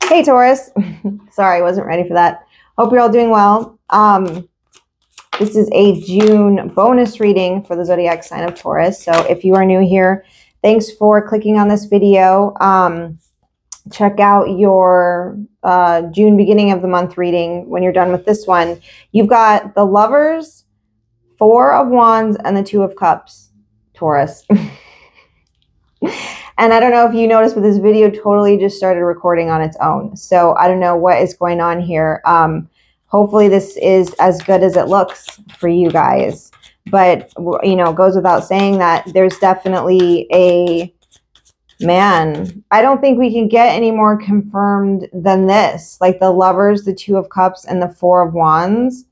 Hey, Taurus. Sorry, I wasn't ready for that. Hope you're all doing well. This is a June bonus reading for the zodiac sign of Taurus. So if you are new here, thanks for clicking on this video. Check out your June beginning of the month reading when you're done with this one. You've got the Lovers, Four of Wands, and the Two of Cups, Taurus. And I don't know if you noticed, but this video totally just started recording on its own. So I don't know what is going on here. Hopefully this is as good as it looks for you guys. But, you know, it goes without saying that there's definitely a... Man, I don't think we can get any more confirmed than this. Like the Lovers, the Two of Cups, and the Four of Wands.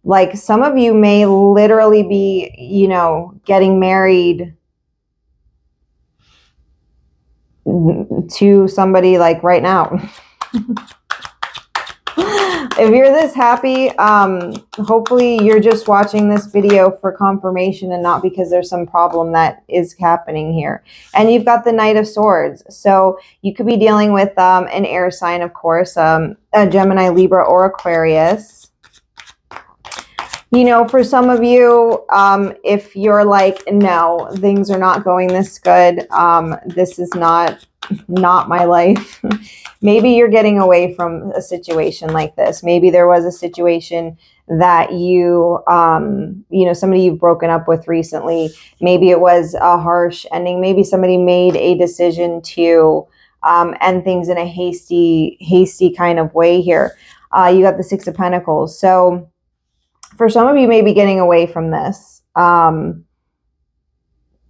Like some of you may literally be, you know, getting married to somebody like right now. If you're this happy, hopefully you're just watching this video for confirmation and not because there's some problem that is happening here. And you've got the Knight of Swords. So you could be dealing with an air sign, of course, a Gemini, Libra, or Aquarius. You know, for some of you, if you're like, no, things are not going this good, this is not my life. Maybe you're getting away from a situation like this. Maybe there was a situation that you know, somebody you've broken up with recently. Maybe it was a harsh ending. Maybe somebody made a decision to end things in a hasty kind of way here. You got the Six of Pentacles. So for some of you, may be getting away from this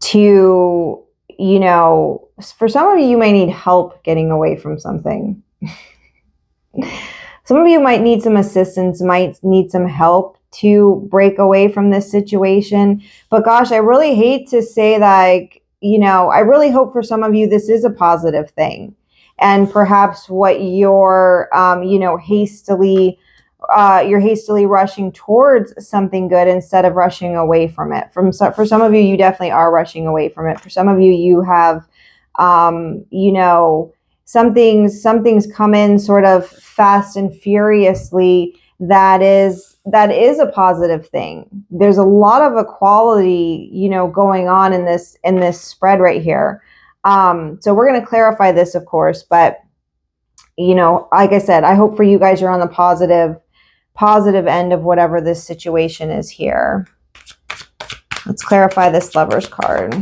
to... You know, for some of you, you may need help getting away from something. Some of you might need some assistance, might need some help to break away from this situation. But gosh, I really hate to say that, like, you know, I really hope for some of you this is a positive thing. And perhaps what you're, you know, you're hastily rushing towards something good instead of rushing away from it. For some of you, you definitely are rushing away from it. For some of you, you have, you know, something's come in sort of fast and furiously that is a positive thing. There's a lot of equality, you know, going on in this spread right here. So we're going to clarify this, of course, but you know, like I said, I hope for you guys you're on the positive end of whatever this situation is here. Let's clarify this Lovers card.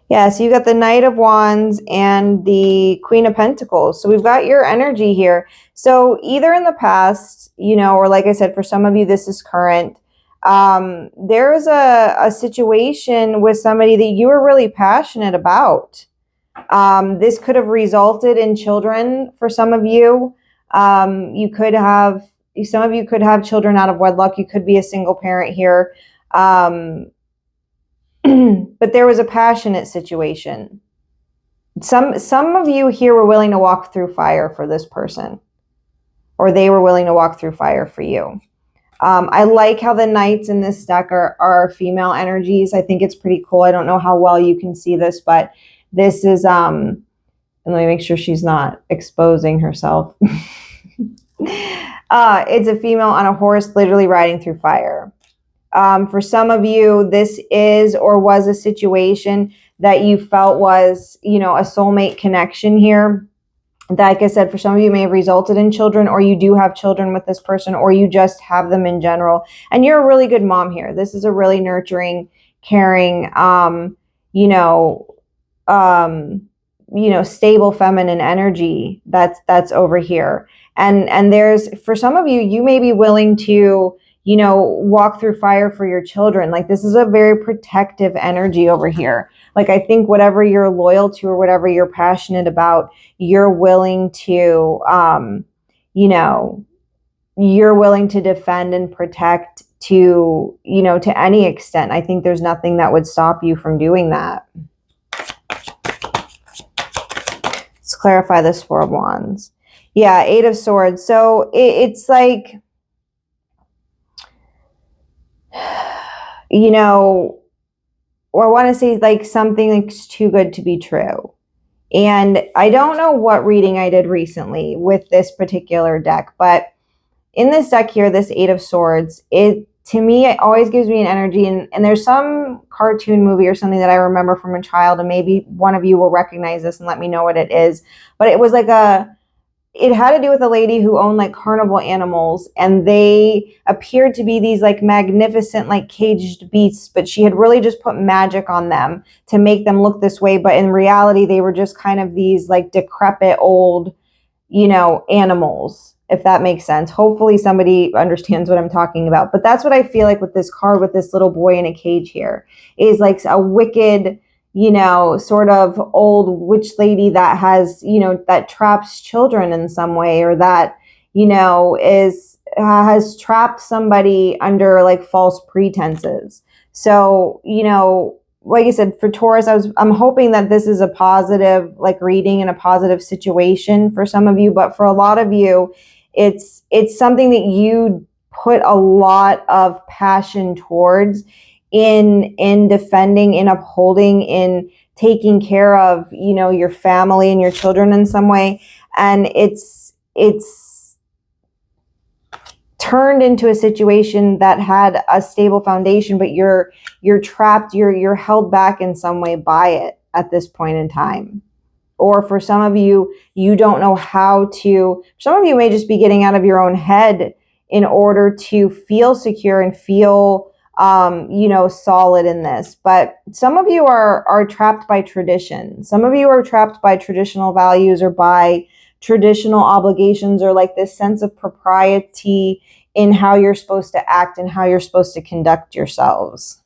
Yeah, so you got the Knight of Wands and the Queen of Pentacles. So we've got your energy here. So either in the past, you know, or like I said, for some of you, this is current. There's a situation with somebody that you were really passionate about. This could have resulted in children for some of you. Some of you could have children out of wedlock. You could be a single parent here. But there was a passionate situation. Some of you here were willing to walk through fire for this person, or they were willing to walk through fire for you. I like how the knights in this deck are female energies. I think it's pretty cool. I don't know how well you can see this, but this is, and let me make sure she's not exposing herself. It's a female on a horse literally riding through fire. For some of you, this is or was a situation that you felt was, you know, a soulmate connection here. Like I said, for some of you may have resulted in children, or you do have children with this person, or you just have them in general. And you're a really good mom here. This is a really nurturing, caring, you know, stable feminine energy that's over here. And there's, for some of you, you may be willing to, you know, walk through fire for your children. Like this is a very protective energy over here. Like I think whatever you're loyal to or whatever you're passionate about, you're willing to, you know, you're willing to defend and protect to, you know, to any extent. I think there's nothing that would stop you from doing that. Let's clarify this Four of Wands. Yeah, Eight of Swords. So it's like, you know, or I want to say like something that's too good to be true. And I don't know what reading I did recently with this particular deck, but in this deck here, this Eight of Swords, it to me, it always gives me an energy. And there's some cartoon movie or something that I remember from a child, and maybe one of you will recognize this and let me know what it is. But it was like it had to do with a lady who owned like carnival animals, and they appeared to be these like magnificent like caged beasts, but she had really just put magic on them to make them look this way. But in reality, they were just kind of these like decrepit old, animals, if that makes sense. Hopefully somebody understands what I'm talking about. But that's what I feel like with this card, with this little boy in a cage here, is like a wicked, sort of old witch lady that has, that traps children in some way, or that, has trapped somebody under like false pretenses. So, like I said, for Taurus, I'm hoping that this is a positive like reading and a positive situation for some of you, but for a lot of you, it's something that you put a lot of passion towards in defending, in upholding, in taking care of, your family and your children in some way. And it's turned into a situation that had a stable foundation, but you're trapped, you're held back in some way by it at this point in time. Or for some of you, you don't know how to, some of you may just be getting out of your own head in order to feel secure and feel, solid in this. But some of you are trapped by tradition. Some of you are trapped by traditional values or by traditional obligations, or like this sense of propriety in how you're supposed to act and how you're supposed to conduct yourselves.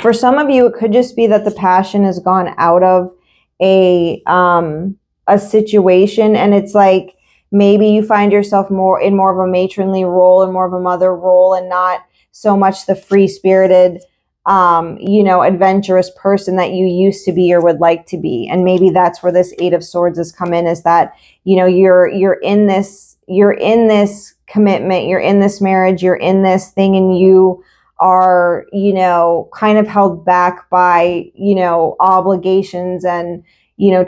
For some of you, it could just be that the passion has gone out of a situation, and it's like maybe you find yourself more of a matronly role and more of a mother role, and not so much the free-spirited, adventurous person that you used to be or would like to be. And maybe that's where this Eight of Swords has come in, is that, you're in this commitment, you're in this marriage, you're in this thing, and you are, kind of held back by, obligations and,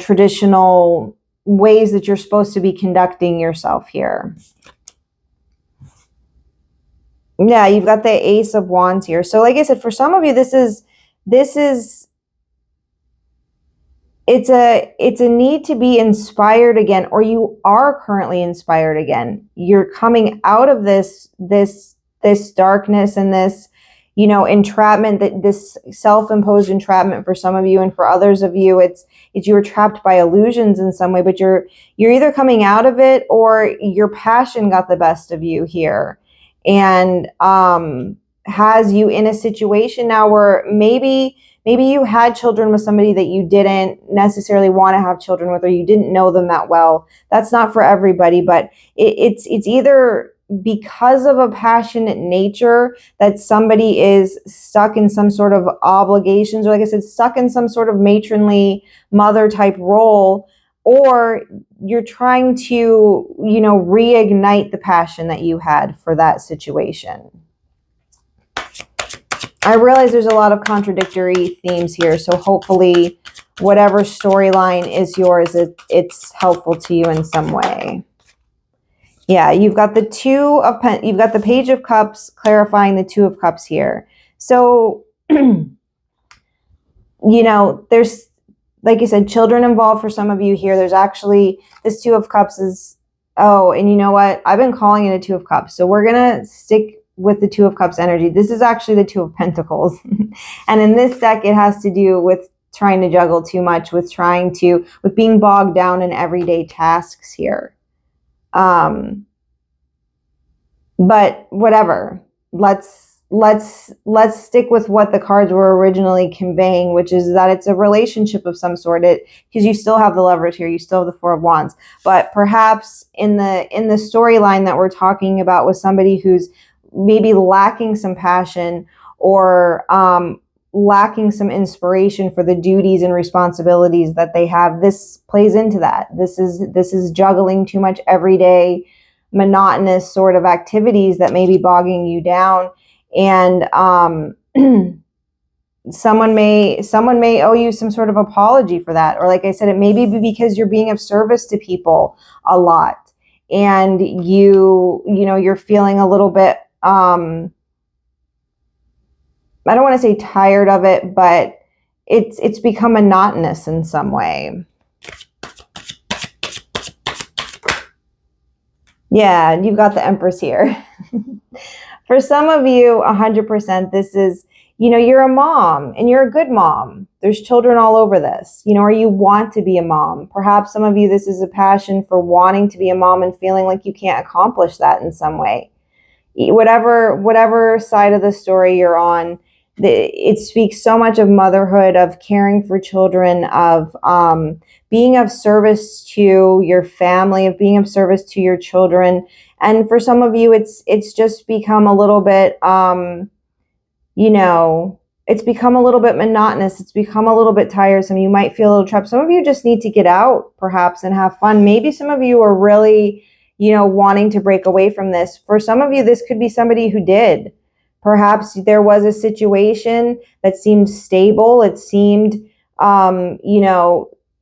traditional ways that you're supposed to be conducting yourself here. Yeah, you've got the Ace of Wands here. So like I said, for some of you, it's a need to be inspired again, or you are currently inspired again. You're coming out of this darkness and this, entrapment, that this self-imposed entrapment for some of you, and for others of you, it's you were trapped by illusions in some way, but you're either coming out of it, or your passion got the best of you here, and has you in a situation now where maybe you had children with somebody that you didn't necessarily want to have children with, or you didn't know them that well. That's not for everybody, but it's either because of a passionate nature that somebody is stuck in some sort of obligations, or like I said, stuck in some sort of matronly mother type role, or you're trying to, reignite the passion that you had for that situation. I realize there's a lot of contradictory themes here, so hopefully whatever storyline is yours, it's helpful to you in some way. Yeah, you've got the you've got the Page of Cups clarifying the Two of Cups here. So, there's, like you said, children involved for some of you here. There's actually, this Two of Cups is, and you know what? I've been calling it a Two of Cups. So we're going to stick with the Two of Cups energy. This is actually the Two of Pentacles. And in this deck, it has to do with trying to juggle too much, with being bogged down in everyday tasks here. But whatever, let's stick with what the cards were originally conveying, which is that it's a relationship of some sort, because you still have the Lovers here, you still have the Four of Wands, but perhaps in the storyline that we're talking about, with somebody who's maybe lacking some passion, or lacking some inspiration for the duties and responsibilities that they have. This plays into that. This is juggling too much everyday monotonous sort of activities that may be bogging you down. And someone may owe you some sort of apology for that. Or like I said, it may be because you're being of service to people a lot, and you're feeling a little bit, I don't want to say tired of it, but it's become monotonous in some way. Yeah, you've got the Empress here. For some of you, 100%, this is, you're a mom and you're a good mom. There's children all over this, or you want to be a mom. Perhaps some of you, this is a passion for wanting to be a mom and feeling like you can't accomplish that in some way. Whatever side of the story you're on, it speaks so much of motherhood, of caring for children, of being of service to your family, of being of service to your children. And for some of you, it's just become a little bit, it's become a little bit monotonous. It's become a little bit tiresome. You might feel a little trapped. Some of you just need to get out, perhaps, and have fun. Maybe some of you are really, wanting to break away from this. For some of you, this could be somebody who did. Perhaps there was a situation that seemed stable. It seemed,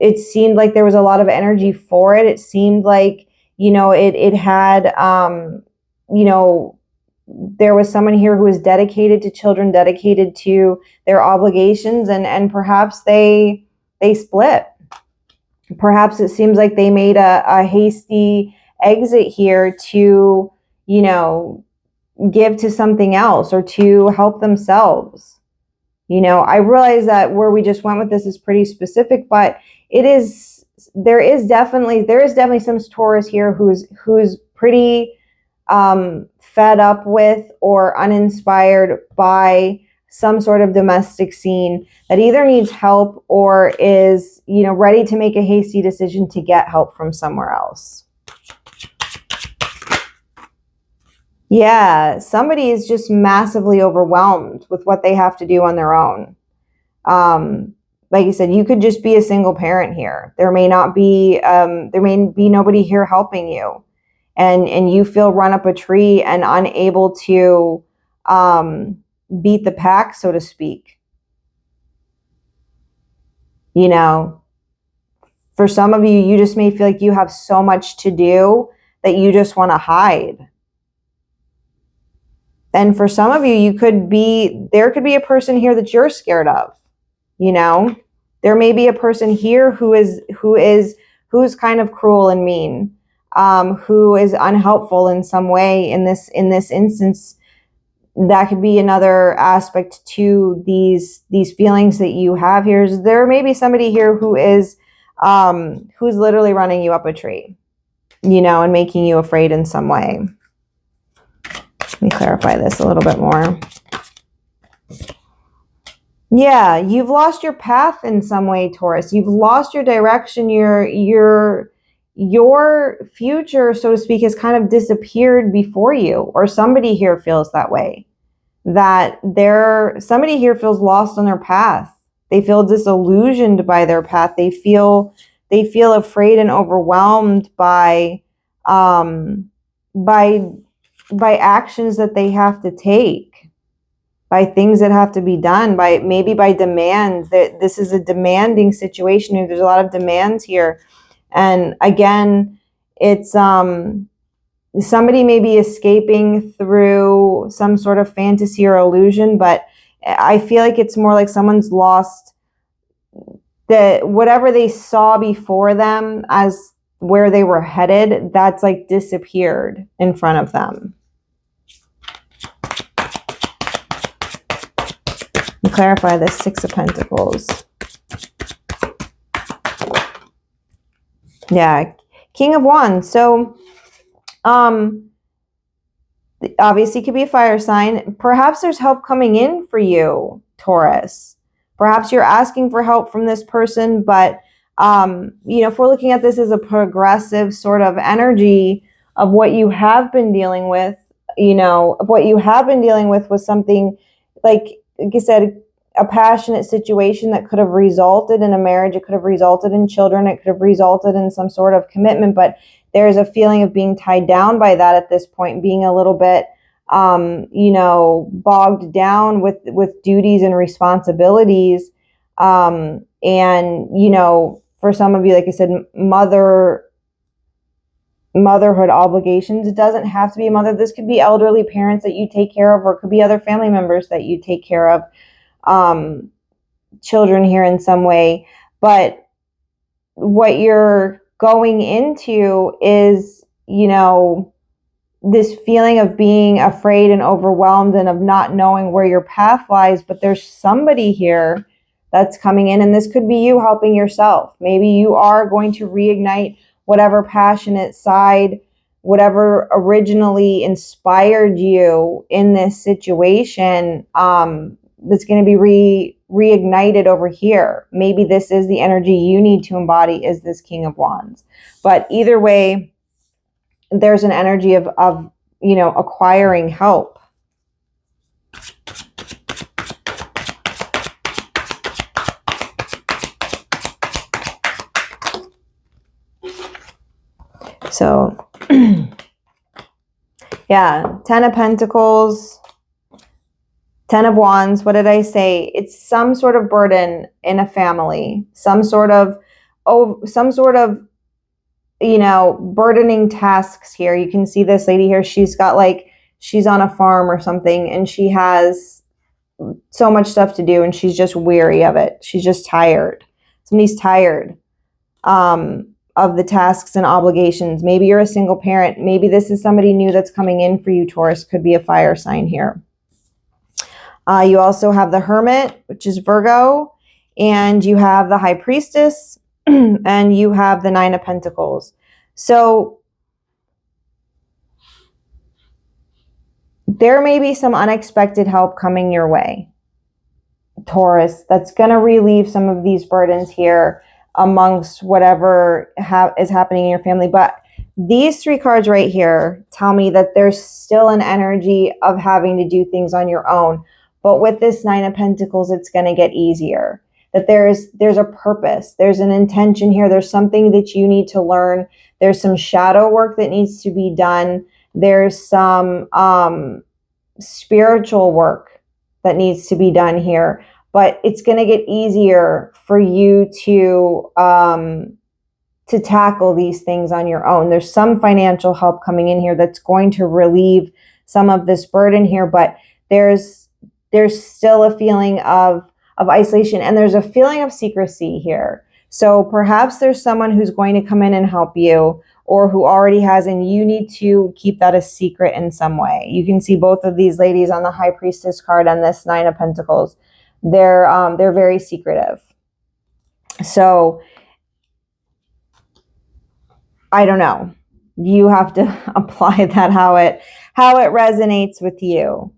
it seemed like there was a lot of energy for it. It seemed like, it had, there was someone here who was dedicated to children, dedicated to their obligations, and perhaps they split. Perhaps it seems like they made a hasty exit here to, give to something else or to help themselves. I realize that where we just went with this is pretty specific, but there is definitely some Taurus here who's pretty fed up with or uninspired by some sort of domestic scene, that either needs help or is, ready to make a hasty decision to get help from somewhere else. Yeah, somebody is just massively overwhelmed with what they have to do on their own. Like you said, you could just be a single parent here. There may be nobody here helping you, and you feel run up a tree and unable to beat the pack, so to speak. For some of you, you just may feel like you have so much to do that you just want to hide. And for some of you, there could be a person here that you're scared of. There may be a person here who's kind of cruel and mean, who is unhelpful in some way in this instance. That could be another aspect to these feelings that you have here. There may be somebody here who's literally running you up a tree, and making you afraid in some way. Let me clarify this a little bit more. Yeah, you've lost your path in some way, Taurus. You've lost your direction. Your future, so to speak, has kind of disappeared before you, or somebody here feels that way. That somebody here feels lost on their path. They feel disillusioned by their path. They feel afraid and overwhelmed by actions that they have to take, by things that have to be done, by demands. That this is a demanding situation, and there's a lot of demands here. And again, it's somebody may be escaping through some sort of fantasy or illusion, but I feel like it's more like someone's lost whatever they saw before them as where they were headed, that's like disappeared in front of them. Clarify this Six of Pentacles. Yeah, King of Wands. So, obviously it could be a fire sign. Perhaps there's help coming in for you, Taurus. Perhaps you're asking for help from this person, but, if we're looking at this as a progressive sort of energy of what you have been dealing with, was something like I said, a passionate situation that could have resulted in a marriage. It could have resulted in children. It could have resulted in some sort of commitment, but there's a feeling of being tied down by that at this point, being a little bit, bogged down with duties and responsibilities. And, for some of you, like I said, motherhood obligations. It doesn't have to be a mother. This could be elderly parents that you take care of, or it could be other family members that you take care of, children here in some way. But what you're going into is, this feeling of being afraid and overwhelmed and of not knowing where your path lies. But there's somebody here that's coming in, and this could be you helping yourself. Maybe you are going to reignite whatever passionate side, whatever originally inspired you in this situation, that's going to be reignited over here. Maybe this is the energy you need to embody, is this King of Wands. But either way, there's an energy of acquiring help. So, yeah, 10 of Pentacles, 10 of Wands. What did I say? It's some sort of burden in a family, some sort of burdening tasks here. You can see this lady here. She's on a farm or something, and she has so much stuff to do, and she's just weary of it. She's just tired. Somebody's tired of the tasks and obligations. Maybe you're a single parent. Maybe this is somebody new that's coming in for you, Taurus. Could be a fire sign here. You also have the Hermit, which is Virgo, and you have the High Priestess, and you have the Nine of Pentacles. So there may be some unexpected help coming your way, Taurus, that's going to relieve some of these burdens here amongst whatever is happening in your family. But these three cards right here tell me that there's still an energy of having to do things on your own. But with this Nine of Pentacles, it's going to get easier. That there's a purpose. There's an intention here. There's something that you need to learn. There's some shadow work that needs to be done. There's some spiritual work that needs to be done here. But it's going to get easier for you to tackle these things on your own. There's some financial help coming in here that's going to relieve some of this burden here. But there's still a feeling of isolation, and there's a feeling of secrecy here. So perhaps there's someone who's going to come in and help you, or who already has, and you need to keep that a secret in some way. You can see both of these ladies on the High Priestess card and this Nine of Pentacles. They're very secretive. So I don't know. You have to apply that how it resonates with you.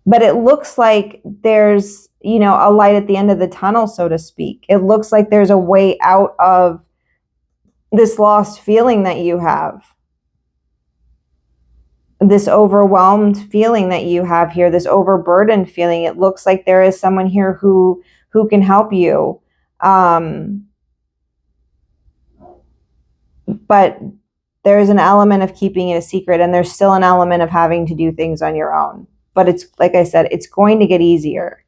But it looks like there's, a light at the end of the tunnel, so to speak. It looks like there's a way out of this lost feeling that you have. This overwhelmed feeling that you have here, this overburdened feeling. It looks like there is someone here who can help you. But there's an element of keeping it a secret, and there's still an element of having to do things on your own. But it's, like I said, it's going to get easier.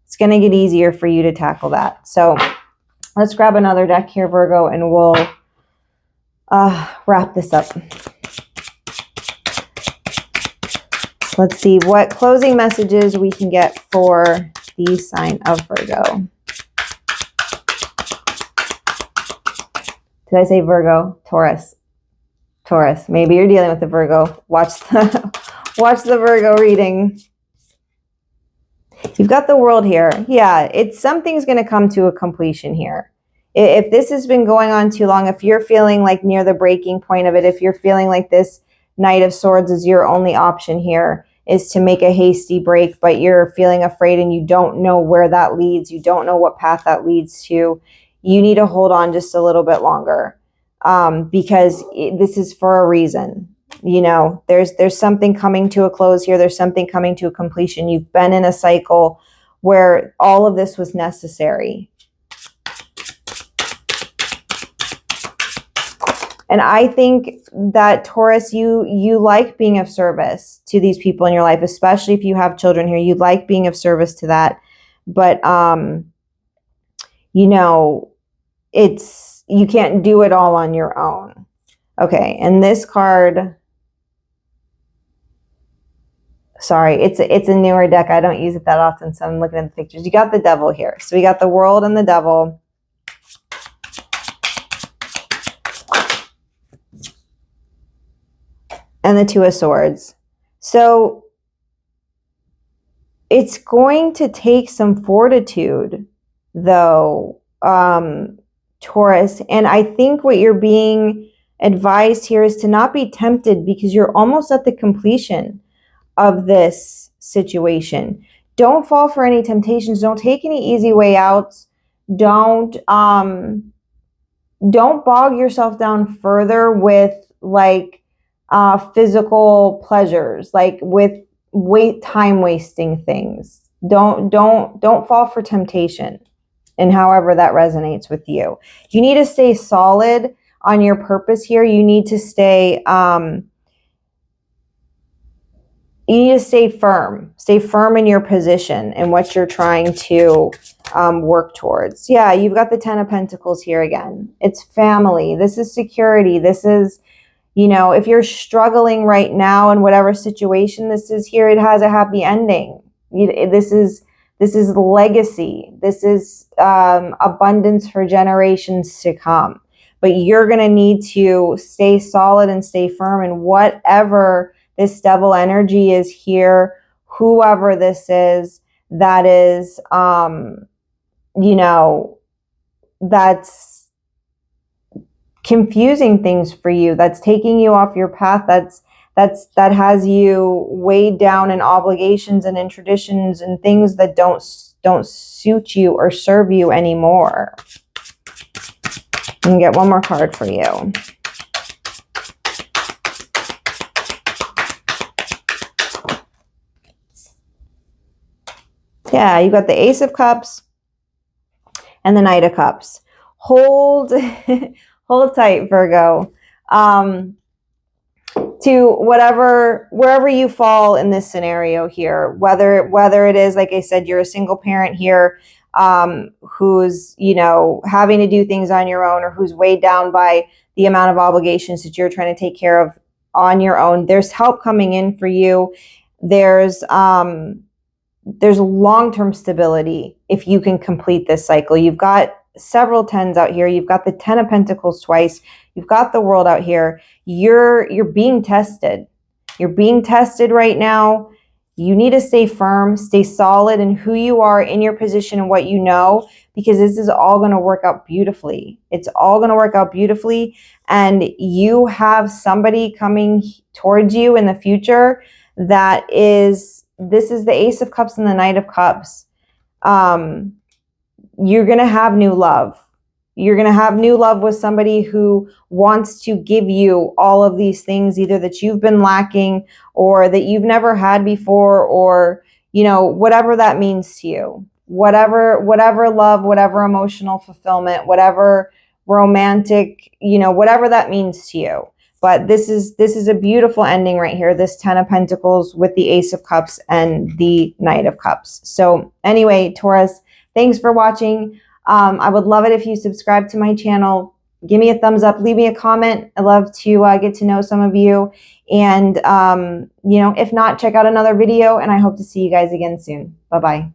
It's going to get easier for you to tackle that. So let's grab another deck here, Virgo, and we'll wrap this up. Let's see what closing messages we can get for the sign of Virgo. Did I say Virgo? Taurus. Taurus. Maybe you're dealing with the Virgo. Watch the Virgo reading. You've got the World here. Yeah, something's going to come to a completion here. If this has been going on too long, if you're feeling like near the breaking point of it, if you're feeling like this Knight of Swords is your only option here, is to make a hasty break, but you're feeling afraid and you don't know where that leads, you don't know what path that leads to, you need to hold on just a little bit longer, because this is for a reason. You know, there's something coming to a close here. There's something coming to a completion. You've been in a cycle where all of this was necessary. And I think that, Taurus, you like being of service to these people in your life, especially if you have children here. You like being of service to that. But, you know, you can't do it all on your own. Okay, and this card, sorry, it's a newer deck. I don't use it that often, so I'm looking at the pictures. You got the Devil here. So we got the World and the Devil. And the Two of Swords. So it's going to take some fortitude, though, Taurus. And I think what you're being advised here is to not be tempted, because you're almost at the completion of this situation. Don't fall for any temptations. Don't take any easy way outs. Don't bog yourself down further with like physical pleasures, like with time wasting things. Don't fall for temptation, and however that resonates with you. You need to stay solid on your purpose here. You need to stay firm. Stay firm in your position and what you're trying to work towards. Yeah, you've got the Ten of Pentacles here again. It's family. This is security. This is, you know, if you're struggling right now in whatever situation this is here, it has a happy ending. This is legacy. This is abundance for generations to come. But you're going to need to stay solid and stay firm in whatever this Devil energy is here, whoever this is, that is, you know, that's confusing things for you, that's taking you off your path, that has you weighed down in obligations and in traditions and things that don't suit you or serve you anymore. And get one more card for you. Yeah, you got the Ace of Cups and the Knight of Cups. Hold tight, Virgo. To wherever you fall in this scenario here, whether it is, like I said, you're a single parent here, who's, you know, having to do things on your own, or who's weighed down by the amount of obligations that you're trying to take care of on your own. There's help coming in for you. There's long-term stability if you can complete this cycle. You've got several tens out here. You've got the Ten of Pentacles twice. You've got the World out here. You're being tested. You're being tested right now. You need to stay firm, stay solid in who you are, in your position, and what you know, because this is all going to work out beautifully. It's all going to work out beautifully. And you have somebody coming towards you in the future that is, this is the Ace of Cups and the Knight of Cups. You're going to have new love. You're going to have new love with somebody who wants to give you all of these things, either that you've been lacking or that you've never had before, or, you know, whatever that means to you. Whatever love, whatever emotional fulfillment, whatever romantic, you know, whatever that means to you. But this is a beautiful ending right here. This Ten of Pentacles with the Ace of Cups and the Knight of Cups. So anyway, Taurus, thanks for watching. I would love it if you subscribe to my channel. Give me a thumbs up. Leave me a comment. I love to get to know some of you. And, you know, if not, check out another video. And I hope to see you guys again soon. Bye-bye.